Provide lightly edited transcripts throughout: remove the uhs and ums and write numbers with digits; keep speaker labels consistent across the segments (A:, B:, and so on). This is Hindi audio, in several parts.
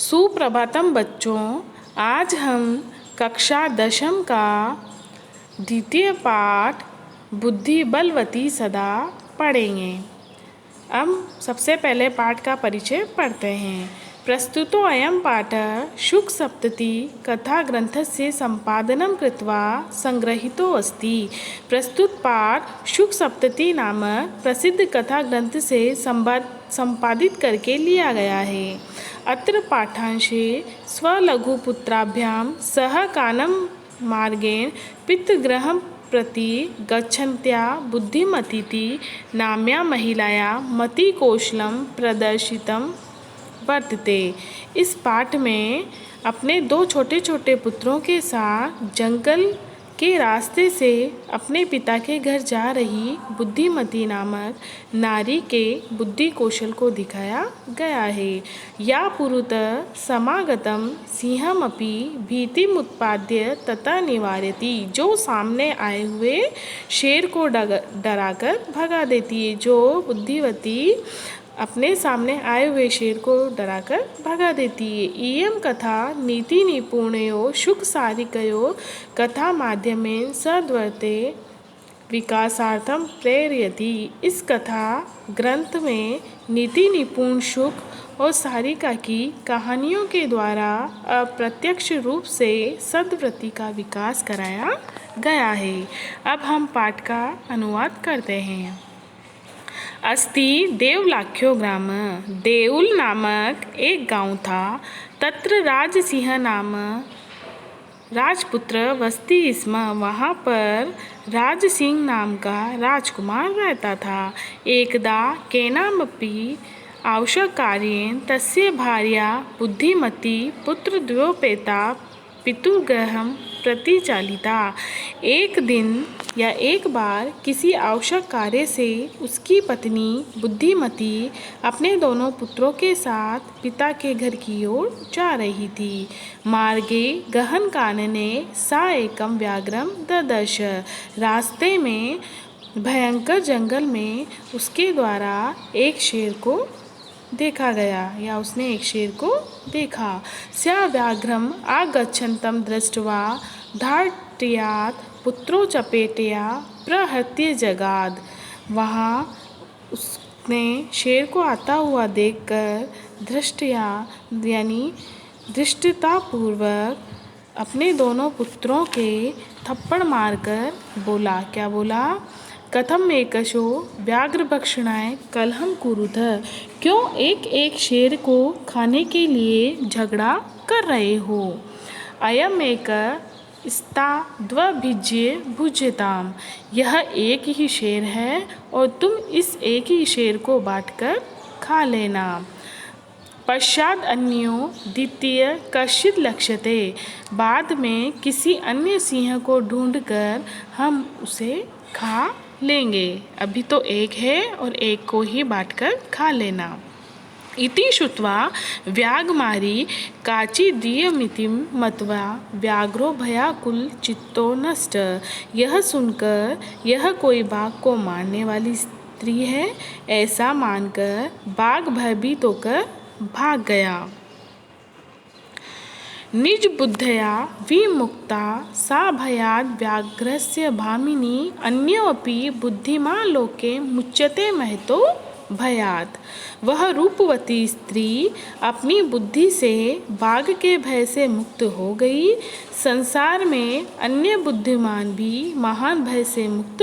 A: सुप्रभातम बच्चों, आज हम कक्षा 10वीं का द्वितीय पाठ बुद्धि बलवती सदा पढ़ेंगे। हम सबसे पहले पाठ का परिचय पढ़ते हैं। प्रस्तुतो अयं पाठः शुकसप्तति कथाग्रन्थस्य सम्पादनं कृत्वा संग्रहीतो अस्ति। प्रस्तुत पाठ शुकसप्तति नामक प्रसिद्ध कथाग्रंथ से संपादित करके लिया गया है। अत्र पाठांशे स्वलघुपुत्राभ्यां सह कानन मार्गेण पितृगृहं प्रति गच्छन्त्या बुद्धिमतीति नाम्या महिलाया मतिकौशलं प्रदर्शितं वर्तते। इस पाठ में अपने दो छोटे छोटे पुत्रों के साथ जंगल के रास्ते से अपने पिता के घर जा रही बुद्धिमती नामक नारी के बुद्धि कौशल को दिखाया गया है। या पुरुतः समागतम सिंहमपि भीतिमुत्पाद्य तथा निवारयति, जो सामने आए हुए शेर को डराकर भगा देती है। जो बुद्धिवती अपने सामने आए हुए शेर को डराकर भगा देती है। इयं कथा नीति निपुणयो शुकसारिकयो कथा माध्यमेन सद्वर्ते विकासार्थम प्रेरयति। इस कथा ग्रंथ में नीति निपुण शुक और सारिका की कहानियों के द्वारा अप्रत्यक्ष रूप से सद्वृत्ति का विकास कराया गया है। अब हम पाठ का अनुवाद करते हैं। अस्ति देवलाख्यो ग्राम, देउल नामक एक गांव था। तत्र राजसिंह नाम राजपुत्र वसति स्म। वहाँ पर राजसिंह नाम का राजकुमार रहता था। एकदा केनामपि आवश्यककार्येण तस्य भार्या बुद्धिमती पुत्रद्वयोपेता पितृगृहं प्रति चालिता। एक दिन या एक बार किसी आवश्यक कार्य से उसकी पत्नी बुद्धिमती अपने दोनों पुत्रों के साथ पिता के घर की ओर जा रही थी। मार्गे गहन कानने सा एकम व्याघ्रम ददर्श। रास्ते में भयंकर जंगल में उसके द्वारा एक शेर को देखा गया या उसने एक शेर को देखा। स्या व्याघ्रम आगच्छन्तं दृष्ट्वा धार्ट्यात् पुत्रो चपेटया प्रहत्य जगाद। वहाँ उसने शेर को आता हुआ देखकर धृष्टया यानी धृष्टतापूर्वक अपने दोनों पुत्रों के थप्पड़ मारकर बोला, क्या बोला? कथम एकशो व्याघ्रभक्षणाय कलहम कुरुथ। क्यों एक एक शेर को खाने के लिए झगड़ा कर रहे हो? अयम एक स्ताद्वभिज्य भुज्यताम। यह एक ही शेर है और तुम इस एक ही शेर को बांटकर खा लेना। पश्चात अन्यो द्वितीय कश्चित् लक्ष्यते। बाद में किसी अन्य सिंह को ढूंढकर हम उसे खा लेंगे। अभी तो एक है और एक को ही बांटकर खा लेना। इति श्रुत्वा व्याघ्रमारी काचिदीयमितिं मत्वा व्याघ्रो भयाकुल चित्तो नष्ट। यह सुनकर यह कोई बाघ को मारने वाली स्त्री है ऐसा मानकर बाघ भयभीत होकर भाग गया। निज बुद्धया विमुक्ता सा भयाद व्याघ्रस्य भामिनी अन्योऽपि बुद्धिमान् लोके मुच्यते महतो भयात। वह रूपवती स्त्री अपनी बुद्धि से बाघ के भय से मुक्त हो गई। संसार में अन्य बुद्धिमान भी महान भय से मुक्त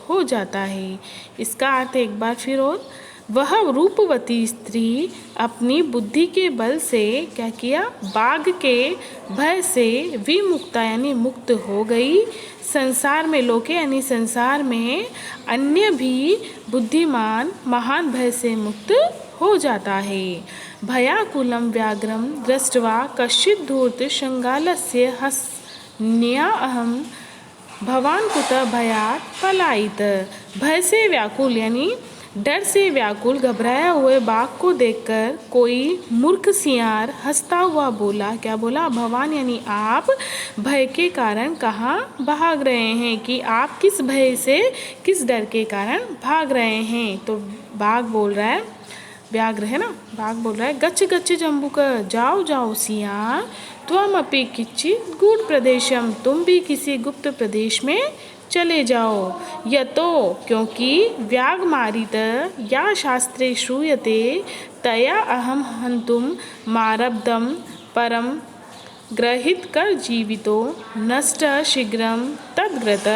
A: हो जाता है। इसका अर्थ एक बार फिर और, वह रूपवती स्त्री अपनी बुद्धि के बल से क्या किया? बाघ के भय से विमुक्ता यानी मुक्त हो गई। संसार में लोके यानी संसार में अन्य भी बुद्धिमान महान भय से मुक्त हो जाता है। भयाकुलं व्याघ्रं दृष्ट्वा कश्चित् धूर्त शृंगालस्य हसन्या अहं भवान् कुतः भयात् पलायित। भय से व्याकुल यानी डर से व्याकुल घबराया हुए बाघ को देखकर कोई मूर्ख सियार हंसता हुआ बोला, क्या बोला? भवान यानी आप भय के कारण कहाँ भाग रहे हैं, कि आप किस भय से किस डर के कारण भाग रहे हैं। तो बाघ बोल रहा है, व्याघ्र है ना, बाघ बोल रहा है गच्छ गच्छ जम्बूक, जाओ जाओ सियार, त्वम अपि किंचित् गूढ़ प्रदेशम, तुम भी किसी गुप्त प्रदेश में चले जाओ। यतो क्योंकि व्याघ्रमारित या शास्त्रे श्रूयते तया अहम हन्तुं मारब्धं परम ग्रहित कर जीवितो नष्ट शीघ्रम तद्ग्रत।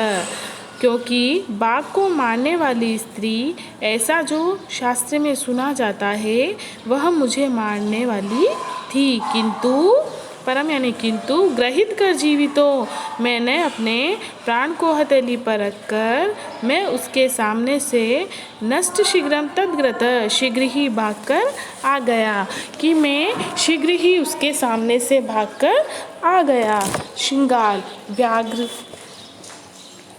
A: क्योंकि बाघ को मारने वाली स्त्री ऐसा जो शास्त्र में सुना जाता है वह मुझे मारने वाली थी, किंतु परम यानी किंतु ग्रहित कर जीवितो, मैंने अपने प्राण को हथेली पर रखकर मैं उसके सामने से नष्ट शीघ्रम तद्ग्रत, शीघ्र ही भागकर आ गया, कि मैं शीघ्र ही उसके सामने से भागकर आ गया। श्रृंगार व्याघ्र,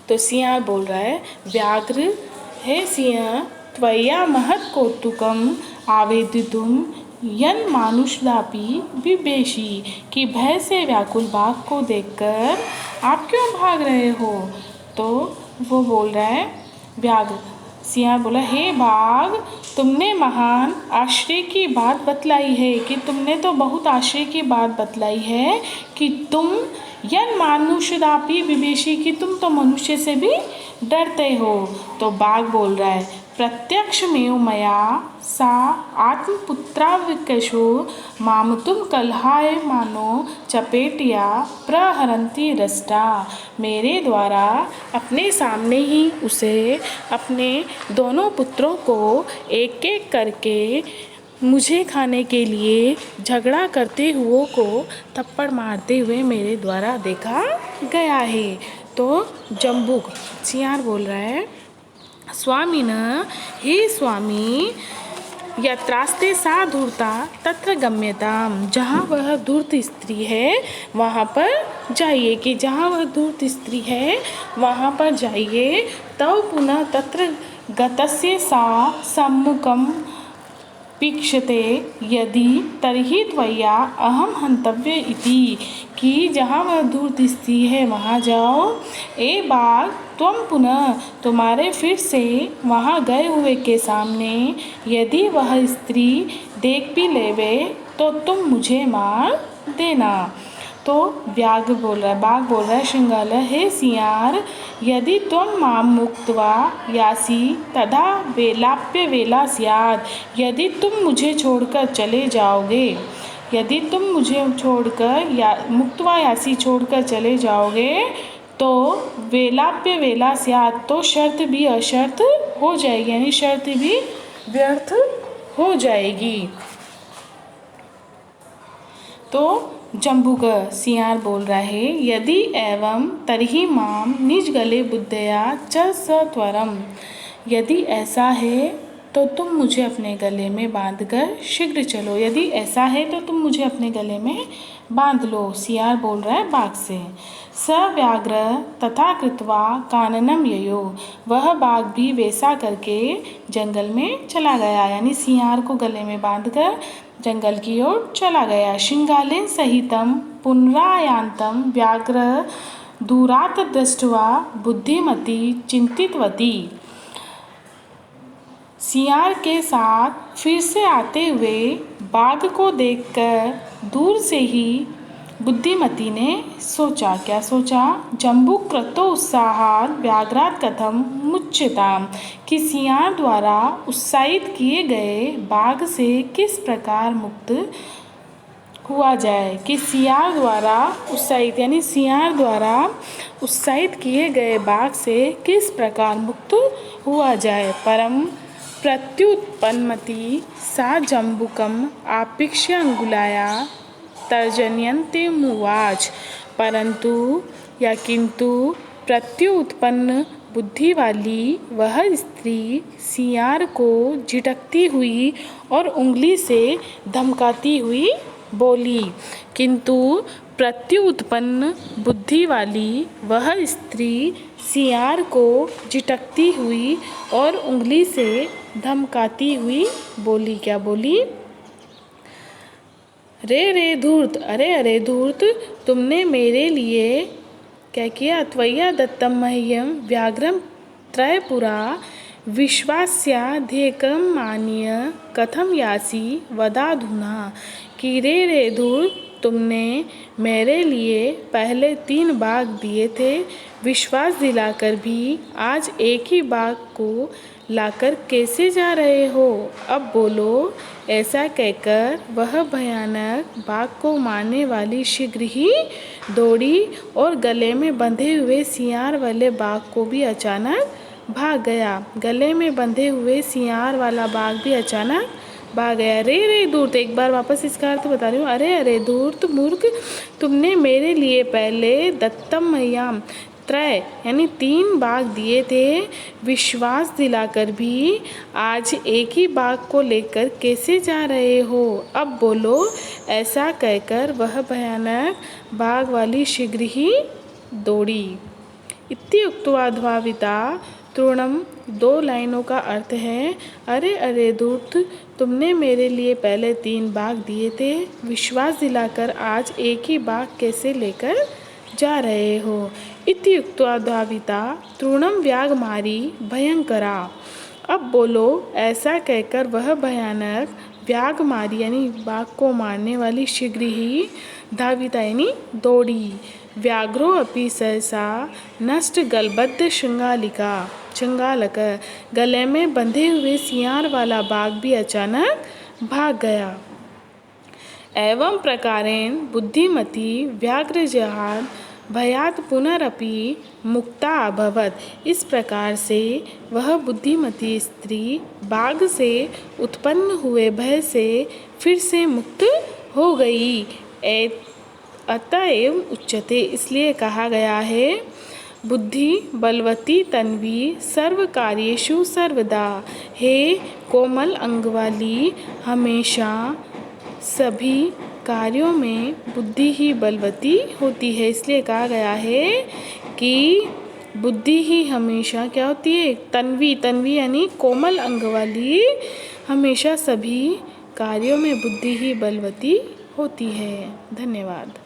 A: तो सियार बोल रहा है व्याघ्र, हे सिंह त्वया महत् कौतुकम आवेदितुम यन मानुषदापि विवेशी, कि भय से व्याकुल बाघ को देखकर आप क्यों भाग रहे हो। तो वो बोल रहा है व्याघ्र, सियार बोला हे बाघ, तुमने महान आश्चर्य की बात बतलाई है, कि तुमने तो बहुत आश्चर्य की बात बतलाई है कि तुम यन मानुषदापि विवेशी, कि तुम तो मनुष्य से भी डरते हो। तो बाघ बोल रहा है प्रत्यक्षमेव मया सा आत्मपुत्राविकशो मामतुम कलहाय मानो चपेटिया प्रहरंती रष्टा, मेरे द्वारा अपने सामने ही उसे अपने दोनों पुत्रों को एक एक करके मुझे खाने के लिए झगड़ा करते हुए को थप्पड़ मारते हुए मेरे द्वारा देखा गया है। तो जम्बूक सियार बोल रहा है स्वामिन, हे स्वामी, यत्रास्ते सा धूर्ता तत्र गम्यताम, जहाँ वह धूर्त स्त्री है वहाँ पर जाइए, कि जहाँ वह धूर्त स्त्री है वहाँ पर जाइए। तव पुनः तत्र गतस्य सा सम्मुखम पीक्षते यदि तर्हि त्वया अहम हंतव्य इति, कि जहाँ वह धूर्त स्त्री है वहाँ जाओ। ए बाघ तुम पुनः, तुम्हारे फिर से वहाँ गए हुए के सामने यदि वह स्त्री देख भी लेवे तो तुम मुझे मार देना। तो व्याघ्र बोल रहा है, बाघ बोल रहा है श्रृंगार, हे सियार, यदि तुम माम मुक्त्वा यासी तदा वेलाप्य वेला स्यात्, यदि तुम मुझे छोड़कर चले जाओगे, यदि तुम मुझे छोड़कर या मुक्त्वा यासी छोड़कर चले जाओगे तो वेलाप्य वेला स्यात्, तो शर्त भी अशर्त हो जाएगी, यानी शर्त भी व्यर्थ हो जाएगी। तो जम्बूक सियार बोल रहा है यदि एवं तर्हि माम निज गले बुद्धया च सत्वरम, यदि ऐसा है तो तुम मुझे अपने गले में बांधकर शीघ्र चलो, यदि ऐसा है तो तुम मुझे अपने गले में बांध लो। सियार बोल रहा है बाघ से। स व्याघ्र तथा कृत्वा काननम ययो, वह बाघ भी वैसा करके जंगल में चला गया, यानी सियार को गले में बांधकर जंगल की ओर चला गया। श्रृंगालेन सहितम पुनरायान्तम व्याघ्र दूरात् दृष्ट्वा बुद्धिमती चिंतितवती, सियार के साथ फिर से आते हुए बाघ को देखकर दूर से ही बुद्धिमती ने सोचा, क्या सोचा, जम्बूक क्रतो उत्साहात व्याघ्रात कथम मुच्यताम, कि सियार द्वारा उत्साहित किए गए बाघ से किस प्रकार मुक्त हुआ जाए, कि सियार द्वारा उत्साहित यानी सियार द्वारा उत्साहित किए गए बाघ से किस प्रकार मुक्त हुआ जाए। परम प्रत्युत्पन्नमति सा जम्बुकम आपेक्ष्य अंगुलाया तर्जन्यन्ते मुवाच, परंतु या किंतु प्रत्युत्पन्न बुद्धि वाली वह स्त्री सियार को झिटकती हुई और उंगली से धमकाती हुई बोली, किंतु प्रत्युत्पन्न बुद्धि वाली वह स्त्री सियार को झिटकती हुई और उंगली से धमकाती हुई बोली, क्या बोली, रे रे धूर्त, अरे अरे धूर्त, तुमने मेरे लिए क्या किया, त्वया दत्तम मह्यम व्याघ्रम त्रयपुरा विश्वास्याध्येकं मान्य कथम यासी वदाधुना। कि रे धूर, तुमने मेरे लिए पहले 3 बाग दिए थे, विश्वास दिलाकर भी आज एक ही बाग को लाकर कैसे जा रहे हो? अब बोलो। ऐसा कहकर वह भयानक बाघ को मारने वाली शीघ्र ही दौड़ी और गले में बंधे हुए सियार वाले बाघ को भी अचानक भाग गया। गले में बंधे हुए सियार वाला बाघ भी अचानक भाग गया। रे धूर्त, एक बार वापस इसका अर्थ बता रही हूँ। अरे धूर्त मूर्ख, तुमने मेरे लिए पहले दत्तम मह्यम त्रय यानी 3 बाग दिए थे, विश्वास दिलाकर भी आज एक ही बाग को लेकर कैसे जा रहे हो? अब बोलो। ऐसा कहकर वह भयानक बाघ वाली शीघ्र ही दौड़ी। इति उक्त्वा धाविता तृणम 2 लाइनों का अर्थ है। अरे धूर्त, तुमने मेरे लिए पहले 3 बाग दिए थे, विश्वास दिलाकर आज एक ही बाग कैसे लेकर जा रहे हो? इति उक्त्वा धाविता तृणम व्याघ्रमारी भयंकरा। अब बोलो। ऐसा कहकर वह भयानक व्याघ्रमारी यानी बाघ को मारने वाली शीघ्र ही धाविता यानी दौड़ी। व्याघ्रो अपि सहसा नष्ट गलबद्ध श्रृंगालक, गले में बंधे हुए सियार वाला बाघ भी अचानक भाग गया। एवं प्रकारेण बुद्धिमती व्याघ्रजहाद भयात् पुनरपि मुक्ता अभवत। इस प्रकार से वह बुद्धिमती स्त्री बाघ से उत्पन्न हुए भय से फिर से मुक्त हो गई। अतएव उच्यते, इसलिए कहा गया है, बुद्धि बलवती तन्वी सर्व कार्येषु सर्वदा। हे कोमल अंग वाली, हमेशा सभी कार्यों में बुद्धि ही बलवती होती है। इसलिए कहा गया है कि बुद्धि ही हमेशा क्या होती है? तन्वी यानी कोमल अंग वाली, हमेशा सभी कार्यों में बुद्धि ही बलवती होती है। धन्यवाद।